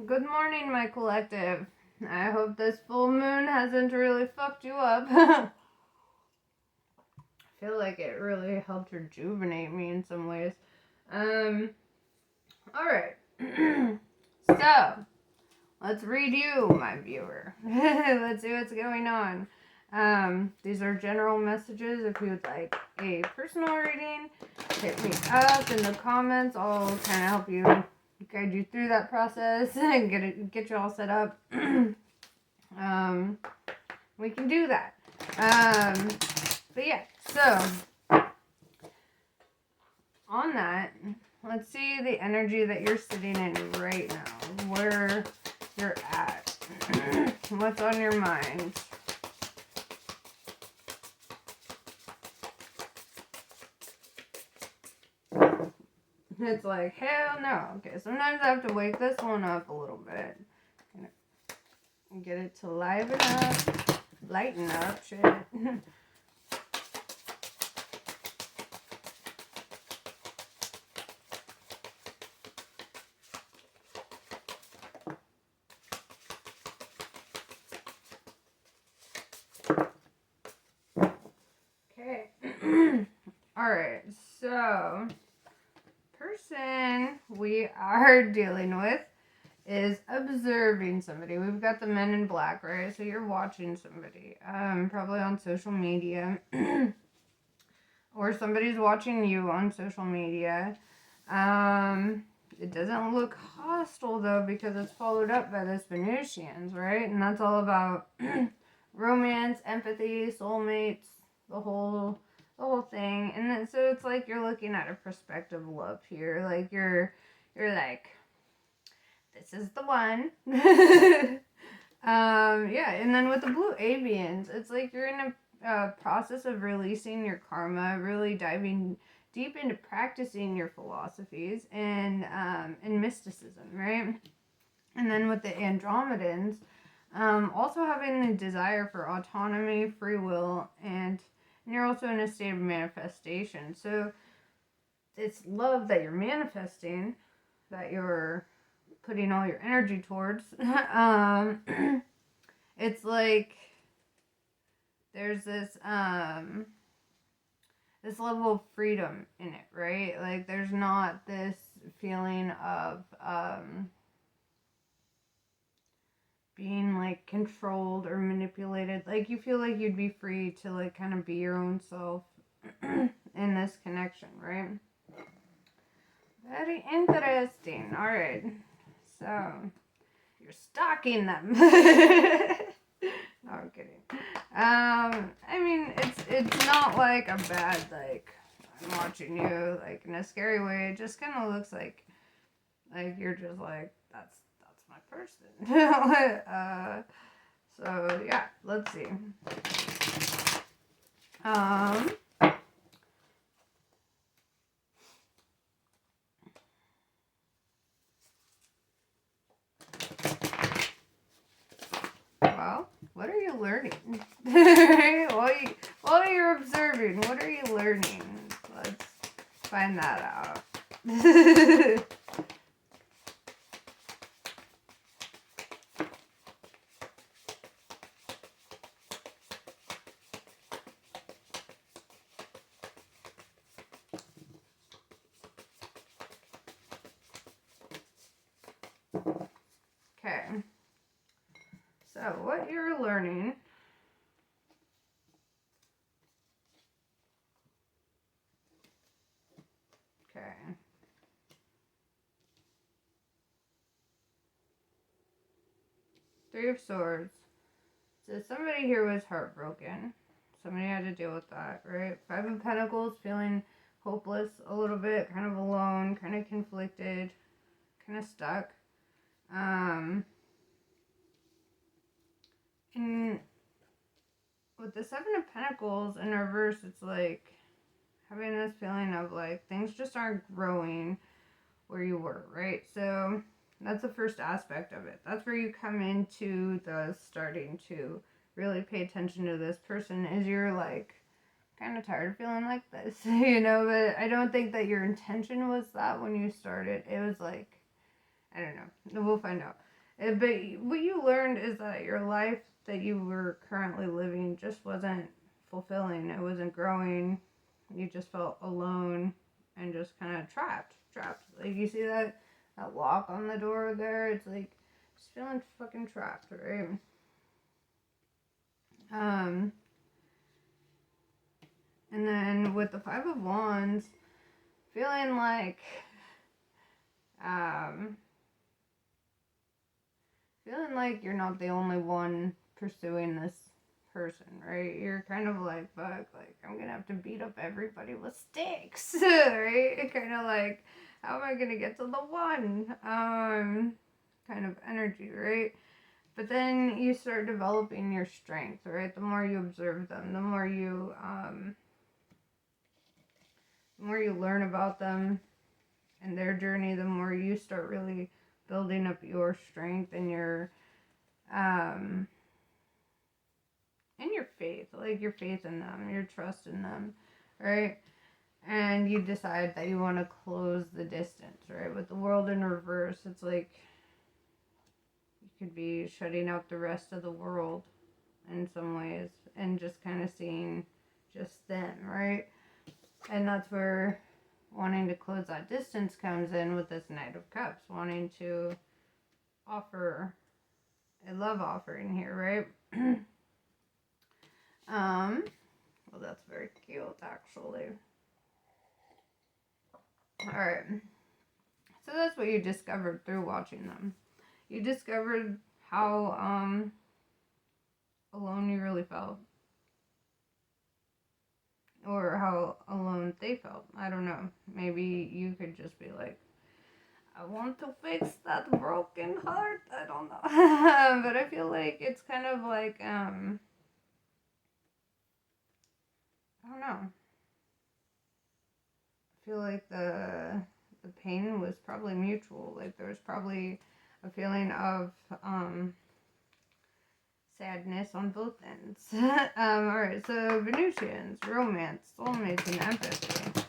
Good morning, my collective. I hope this full moon hasn't really fucked you up. I feel like it really helped rejuvenate me in some ways. Alright. So, let's read you, my viewer. Let's see what's going on. These are general messages. If you would like a personal reading, hit me up in the comments. I'll kind of help you guide you through that process and get you all set up. We can do that. But yeah, so on that, let's see the energy that you're sitting in right now, where you're at, what's on your mind. It's like, hell no. Okay, sometimes I have to wake this one up a little bit. Get it to liven up, lighten up, shit. Okay. Alright, so person we are dealing with is observing somebody. We've got the men in black, right? So you're watching somebody, probably on social media, or somebody's watching you on social media. It doesn't look hostile though, because it's followed up by this Venusians, right? And that's all about romance, empathy, soulmates, the whole thing. And then, so it's like you're looking at a prospective love here. Like you're like, this is the one. Yeah, and then with the blue avians, it's like you're in a process of releasing your karma, really diving deep into practicing your philosophies and mysticism, right? And then with the Andromedans, also having the desire for autonomy, free will, and you're also in a state of manifestation. So it's love that you're manifesting, that you're putting all your energy towards. It's like there's this this level of freedom in it, right? Like there's not this feeling of being like controlled or manipulated. Like you feel like you'd be free to like kind of be your own self in this connection, right? Very interesting. All right, so you're stalking them. No, I'm kidding. I mean, it's not like a bad, like, I'm watching you, like, in a scary way. It just kind of looks like you're just like, that's my person. So yeah, let's see. Well, what are you learning? While you're observing, what are you learning? Let's find that out. Okay. So, what you're learning okay. Three of Swords. So somebody here was heartbroken. Somebody had to deal with that, right? Five of Pentacles, feeling hopeless a little bit, kind of alone, kind of conflicted, kind of stuck. And with the Seven of Pentacles in reverse, it's like having this feeling of like things just aren't growing where you were, right? So that's the first aspect of it. That's where you come into the starting to really pay attention to this person, is you're like kind of tired of feeling like this, you know, but I don't think that your intention was that when you started. It was like, I don't know. We'll find out. But what you learned is that your life that you were currently living just wasn't fulfilling. It wasn't growing. You just felt alone and just kind of trapped. Like, you see that lock on the door there? It's like, just feeling fucking trapped, right? And then with the Five of Wands, feeling like, you're not the only one pursuing this person, right? You're kind of like, fuck, like, I'm gonna have to beat up everybody with sticks, right? Kind of like, how am I gonna get to the one? Kind of energy, right? But then you start developing your strength, right? The more you observe them, the more you learn about them and their journey, the more you start really building up your strength and your faith, like your faith in them, your trust in them, right? And you decide that you want to close the distance, right? With the world in reverse, it's like you could be shutting out the rest of the world in some ways and just kind of seeing just them, right? And that's where wanting to close that distance comes in with this Knight of Cups, wanting to offer a love offering here, right? Well, that's very cute, actually. Alright. So that's what you discovered through watching them. You discovered how, alone you really felt. Or how alone they felt. I don't know. Maybe you could just be like, I want to fix that broken heart. I don't know. But I feel like it's kind of like, I don't know. I feel like the pain was probably mutual. Like, there was probably a feeling of sadness on both ends. Alright, so Venusians, romance, soulmates, and empathy.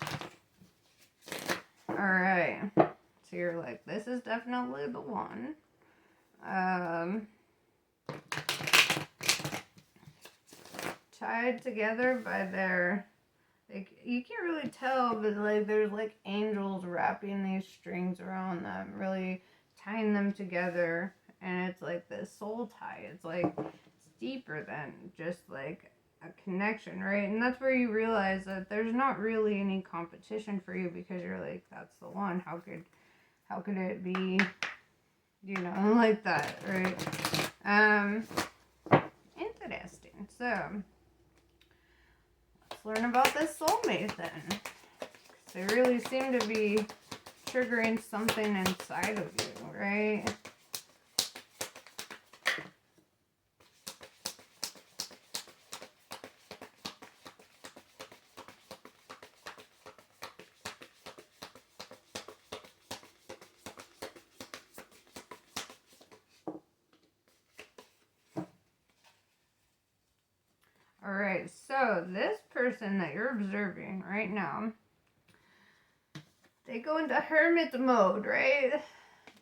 Alright, so you're like, this is definitely the one. Tied together by their, like, you can't really tell, but like there's like angels wrapping these strings around them, really tying them together, and it's like this soul tie. It's like, it's deeper than just like a connection, right? And that's where you realize that there's not really any competition for you, because you're like, that's the one. How could it be, like that, right? Interesting. So let's learn about this soulmate then. They really seem to be triggering something inside of you, right? Alright, so this person that you're observing right now, they go into hermit mode, right?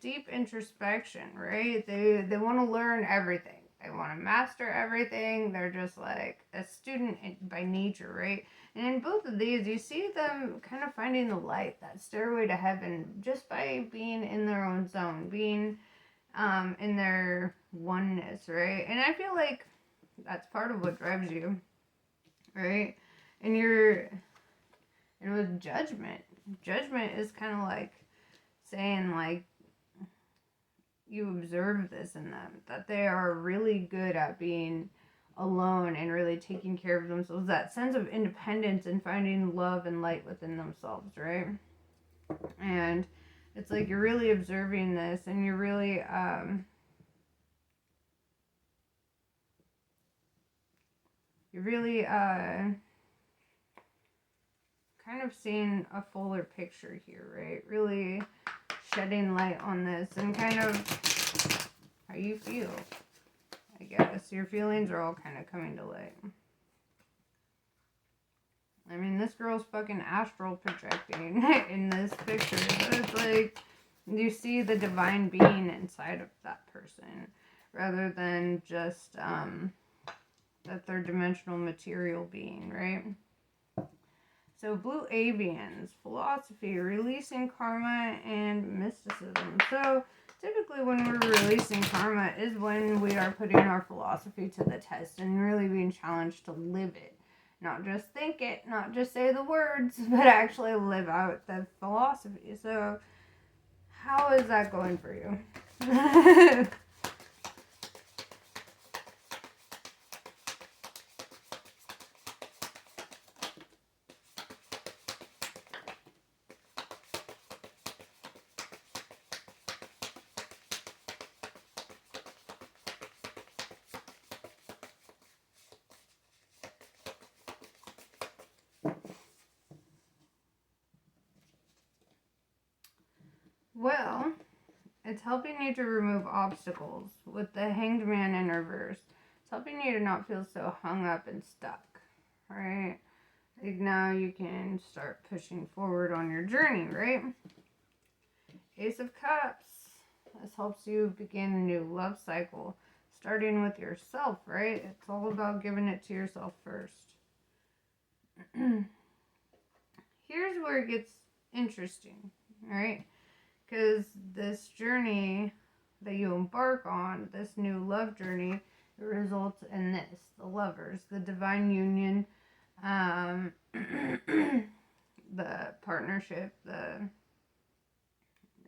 Deep introspection, right? They want to learn everything. They want to master everything. They're just like a student by nature, right? And in both of these, you see them kind of finding the light, that stairway to heaven, just by being in their own zone, being in their oneness, right? And I feel like that's part of what drives you, right? And with judgment is kind of like saying, like, you observe this in them, that they are really good at being alone and really taking care of themselves, that sense of independence and finding love and light within themselves, right? And it's like you're really observing this, and you're really kind of seeing a fuller picture here, right? Really shedding light on this and kind of how you feel, I guess. Your feelings are all kind of coming to light. I mean, this girl's fucking astral projecting in this picture, but it's like, You see the divine being inside of that person rather than just that third dimensional material being, right? So blue avians, philosophy, releasing karma, and mysticism. So typically when we're releasing karma is when we are putting our philosophy to the test and really being challenged to live it. Not just think it, not just say the words, but actually live out the philosophy. So how is that going for you? Well, it's helping you to remove obstacles with the Hanged Man in reverse. It's helping you to not feel so hung up and stuck, right? Like now you can start pushing forward on your journey, right? Ace of Cups. This helps you begin a new love cycle, starting with yourself, right? It's all about giving it to yourself first. Here's where it gets interesting, right? Because this journey that you embark on, this new love journey, it results in this, the lovers, the divine union, the partnership, the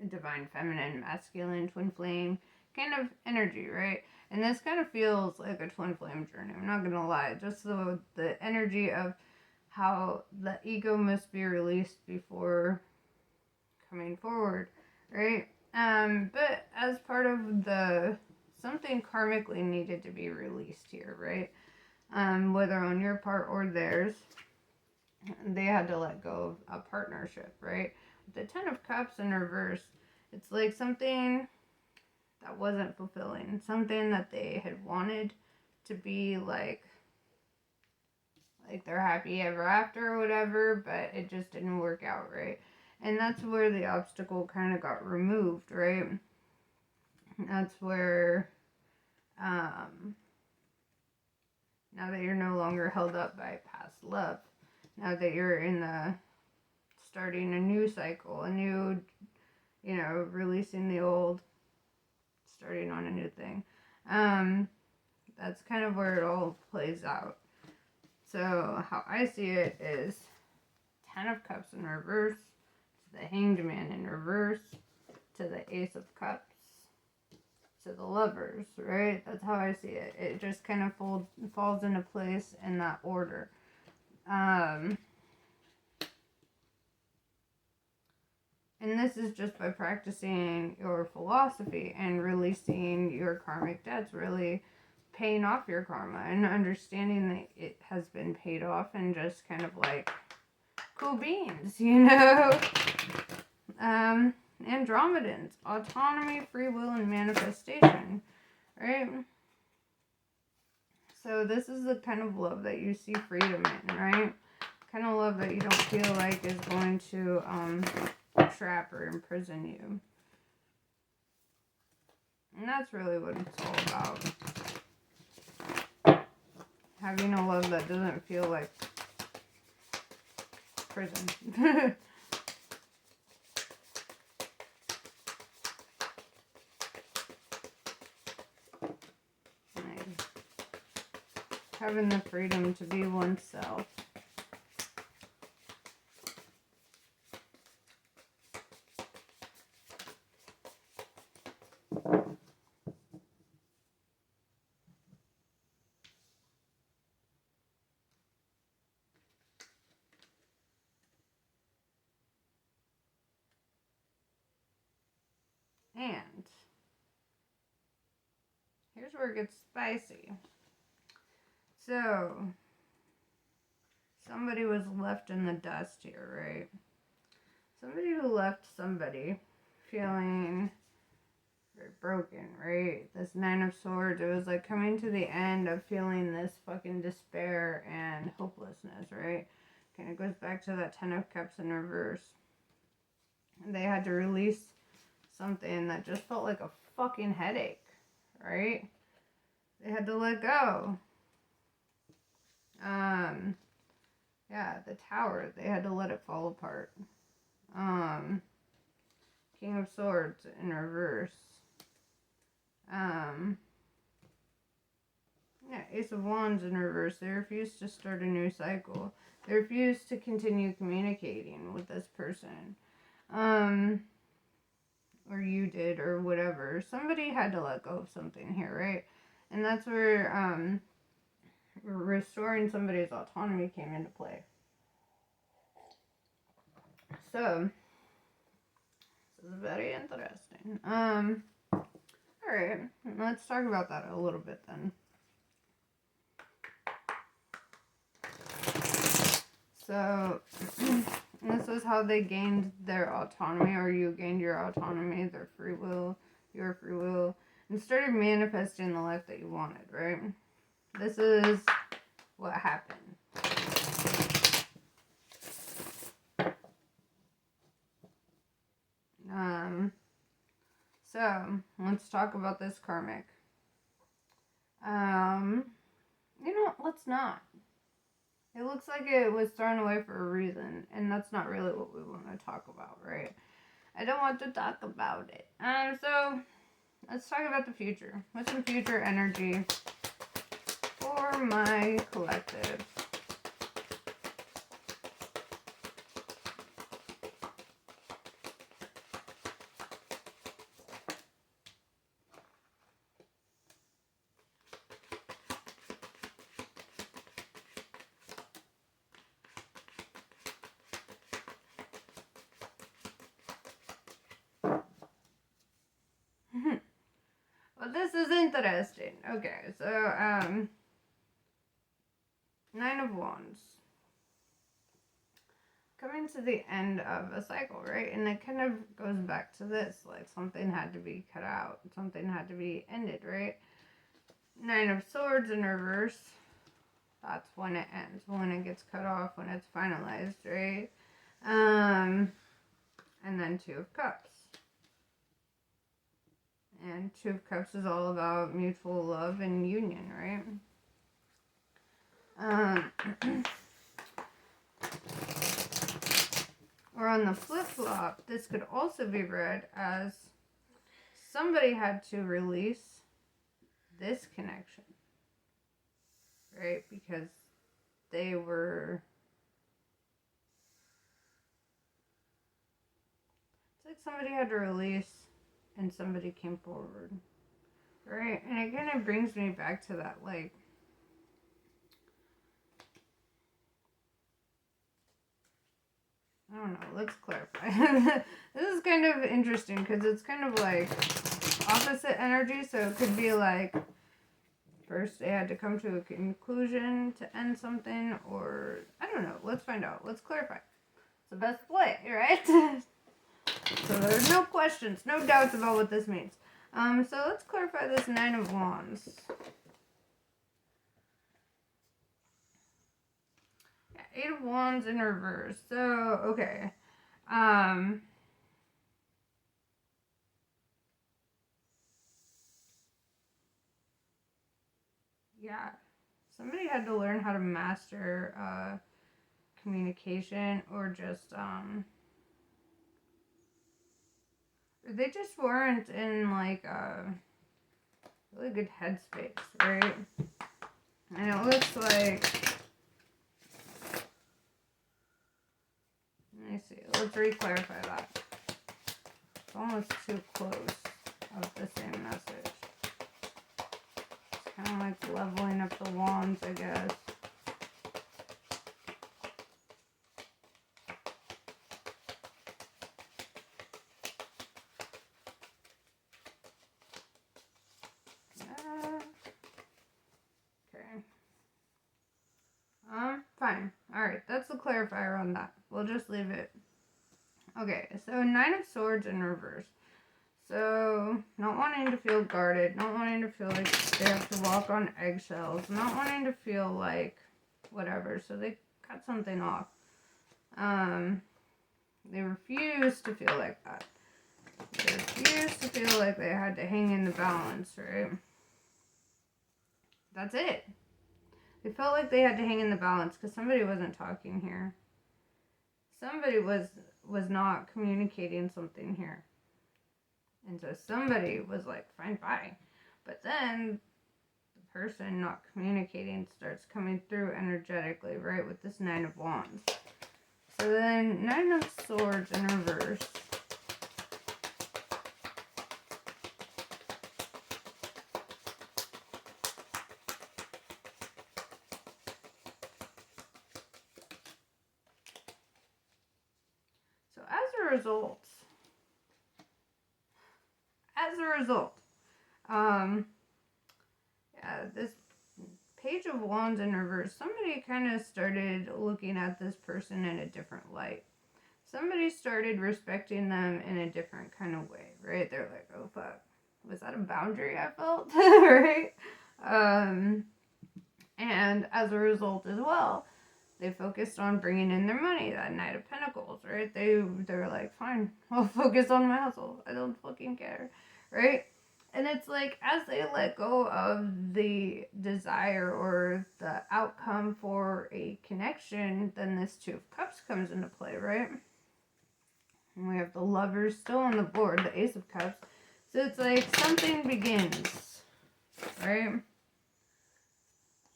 divine feminine, masculine, twin flame kind of energy, right? And this kind of feels like a twin flame journey. I'm not gonna lie, just the energy of how the ego must be released before coming forward, right? But as part of the something karmically needed to be released here, right? Whether on your part or theirs, they had to let go of a partnership, right? The Ten of Cups in reverse, it's like something that wasn't fulfilling, something that they had wanted to be like they're happy ever after or whatever, but it just didn't work out, right? And that's where the obstacle kind of got removed, right? That's where now that you're no longer held up by past love, now that you're in the starting a new cycle, a new, releasing the old, starting on a new thing. That's kind of where it all plays out. So how I see it is Ten of Cups in reverse, to the Hanged Man in reverse, to the Ace of Cups, to the Lovers, right? That's how I see it. It just kind of falls into place in that order. And this is just by practicing your philosophy and releasing your karmic debts, really paying off your karma and understanding that it has been paid off and just kind of like cool beans, Andromedans, autonomy, free will, and manifestation, right? So this is the kind of love that you see freedom in, right? Kind of love that you don't feel like is going to trap or imprison you. And that's really what it's all about. Having a love that doesn't feel like prison. Nice. Having the freedom to be oneself. And here's where it gets spicy. So, somebody was left in the dust here, right? Somebody who left somebody feeling very broken, right? This Nine of Swords, it was like coming to the end of feeling this fucking despair and hopelessness, right? Kind of goes back to that Ten of Cups in reverse. They had to release something that just felt like a fucking headache, right? They had to let go. Yeah, the Tower, they had to let it fall apart. King of Swords in reverse. Yeah, Ace of Wands in reverse. They refused to start a new cycle. They refused to continue communicating with this person. Or you did, or whatever. Somebody had to let go of something here, right? And that's where, restoring somebody's autonomy came into play. So, this is very interesting. Alright, let's talk about that a little bit then. So, this is how they gained their autonomy, or you gained your autonomy, their free will, your free will, and started manifesting the life that you wanted, right? This is what happened. So, let's talk about this karmic. Let's not. It looks like it was thrown away for a reason, and that's not really what we want to talk about, right? I don't want to talk about it. So, let's talk about the future. What's some future energy for my collective? Well, this is interesting. Okay, so, 9 of Wands. Coming to the end of a cycle, right? And it kind of goes back to this, like something had to be cut out. Something had to be ended, right? 9 of Swords in reverse. That's when it ends, when it gets cut off, when it's finalized, right? And then 2 of Cups. And 2 of Cups is all about mutual love and union, right? Or on the flip-flop, this could also be read as somebody had to release this connection, right? Because they were... It's like somebody had to release and somebody came forward, right? And it kind of brings me back to that, like, I don't know, let's clarify. This is kind of interesting because it's kind of like opposite energy, so it could be like first they had to come to a conclusion to end something, or I don't know, let's find out, let's clarify. It's the best play, right? So there's no questions, no doubts about what this means. So let's clarify this 9 of Wands. Yeah, 8 of Wands in reverse. So, okay. Yeah. Somebody had to learn how to master communication, or just they just weren't in like a really good headspace, right? And it looks like, let me see, let's re-clarify that. It's almost too close of the same message. It's kind of like leveling up the wands, I guess. Fine. Alright, that's the clarifier on that. We'll just leave it. Okay, so 9 of Swords in reverse. So, not wanting to feel guarded, not wanting to feel like they have to walk on eggshells, not wanting to feel like whatever, so they cut something off. They refuse to feel like that. They refused to feel like they had to hang in the balance, right? That's it. They felt like they had to hang in the balance because somebody wasn't talking here. Somebody was not communicating something here. And so somebody was like, fine, bye. But then the person not communicating starts coming through energetically, right, with this Nine of Wands. So then Nine of Swords in reverse. So as a result, yeah, this Page of Wands in reverse, somebody kind of started looking at this person in a different light. Somebody started respecting them in a different kind of way, right? They're like, oh fuck, was that a boundary I felt, right? And as a result as well, they focused on bringing in their money, that Knight of Pentacles, right? They were like, fine, I'll focus on my hustle. I don't fucking care, right? And it's like, as they let go of the desire or the outcome for a connection, then this Two of Cups comes into play, right? And we have the Lovers still on the board, the Ace of Cups. So it's like something begins, right?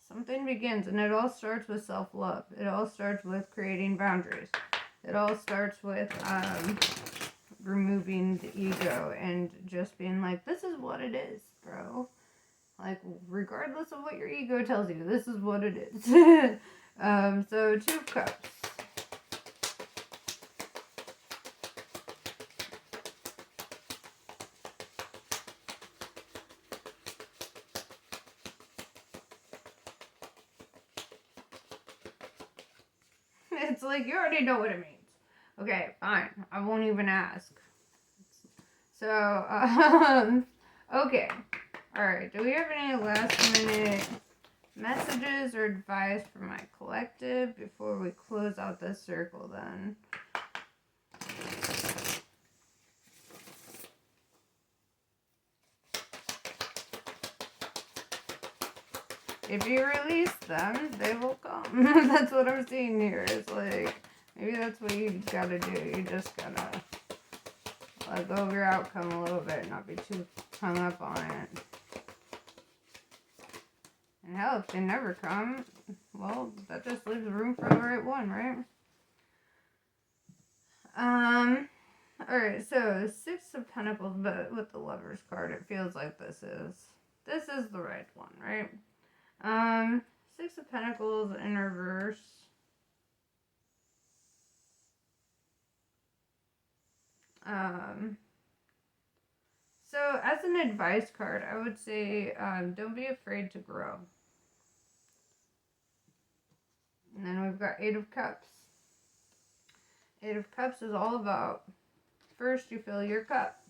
Something begins, and it all starts with self-love. It all starts with creating boundaries. It all starts with removing the ego and just being like, this is what it is, bro. Like, regardless of what your ego tells you, this is what it is. So Two of Cups. It's like, you already know what it means. Okay, fine. I won't even ask. So, okay. Alright, do we have any last minute messages or advice for my collective before we close out this circle then? If you release them, they will come. That's what I'm seeing here. It's like, maybe that's what you gotta do. You just gotta let go of your outcome a little bit, not be too hung up on it. And hell, if they never come, well, that just leaves room for the right one, right? Alright, so Six of Pentacles, but with the Lovers card, it feels like this is the right one, right? Six of Pentacles in reverse. So as an advice card, I would say, don't be afraid to grow. And then we've got Eight of Cups. Eight of Cups is all about, first you fill your cup.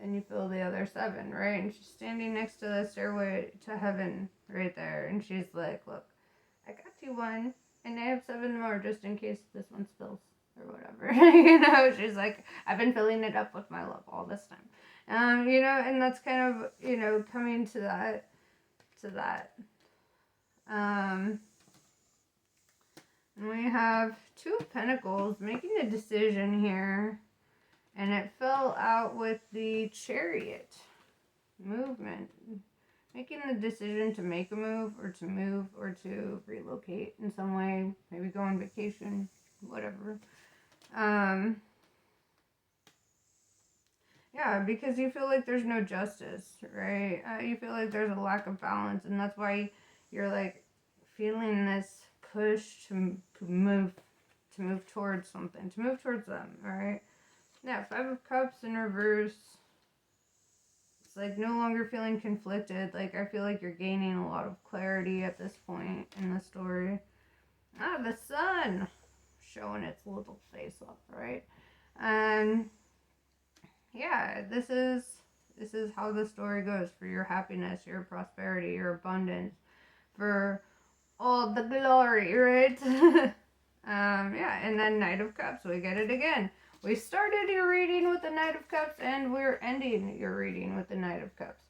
Then you fill the other seven, right? And she's standing next to the stairway to heaven right there. And she's like, look, I got you one. And I have 7 more just in case this one spills or whatever. You know, she's like, I've been filling it up with my love all this time. You know, and that's kind of, you know, coming to that. And we have Two of Pentacles making a decision here. And it fell out with the Chariot movement. Making the decision to make a move or to relocate in some way. Maybe go on vacation, whatever. Yeah, because you feel like there's no justice, right? You feel like there's a lack of balance, and that's why you're like feeling this push to move towards something, to move towards them, right? Yeah, Five of Cups in reverse. It's like no longer feeling conflicted. Like, I feel like you're gaining a lot of clarity at this point in the story. The sun showing its little face up, right? Yeah, this is how the story goes for your happiness, your prosperity, your abundance, for all the glory, right? Yeah, and then Knight of Cups, we get it again. We started your reading with the Knight of Cups, and we're ending your reading with the Knight of Cups.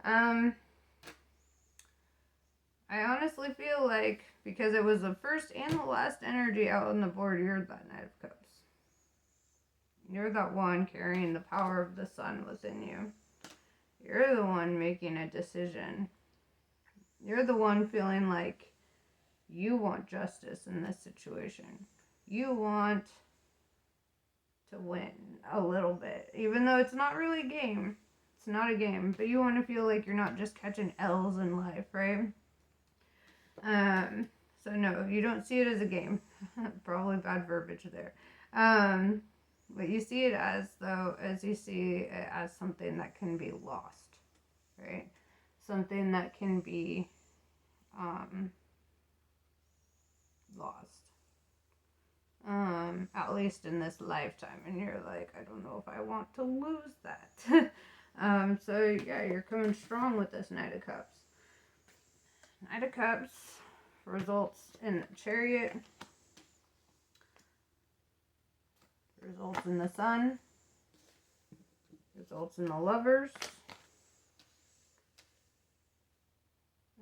I honestly feel like, because it was the first and the last energy out on the board, you're that Knight of Cups. You're that one carrying the power of the sun within you. You're the one making a decision. You're the one feeling like you want justice in this situation. You want to win a little bit, even though it's not really a game. It's not a game, but you want to feel like you're not just catching L's in life, right? So no, you don't see it as a game. Probably bad verbiage there. What you see it as, though, is you see it as something that can be lost, right? Something that can be lost. At least in this lifetime. And you're like, I don't know if I want to lose that. So yeah, you're coming strong with this Knight of Cups. Knight of Cups results in the Chariot. Results in the Sun. Results in the Lovers.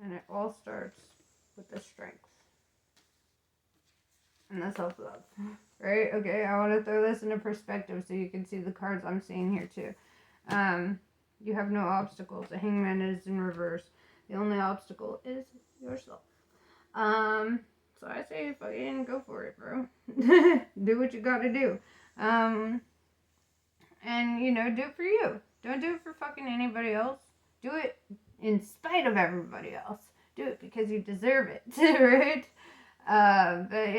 And it all starts with the Strength. And the self-love. Right? Okay, I want to throw this into perspective so you can see the cards I'm seeing here too. You have no obstacles. The Hangman is in reverse. The only obstacle is yourself. So I say fucking go for it, bro. Do what you gotta do. And, you know, do it for you. Don't do it for fucking anybody else. Do it in spite of everybody else. Do it because you deserve it, right? But yeah.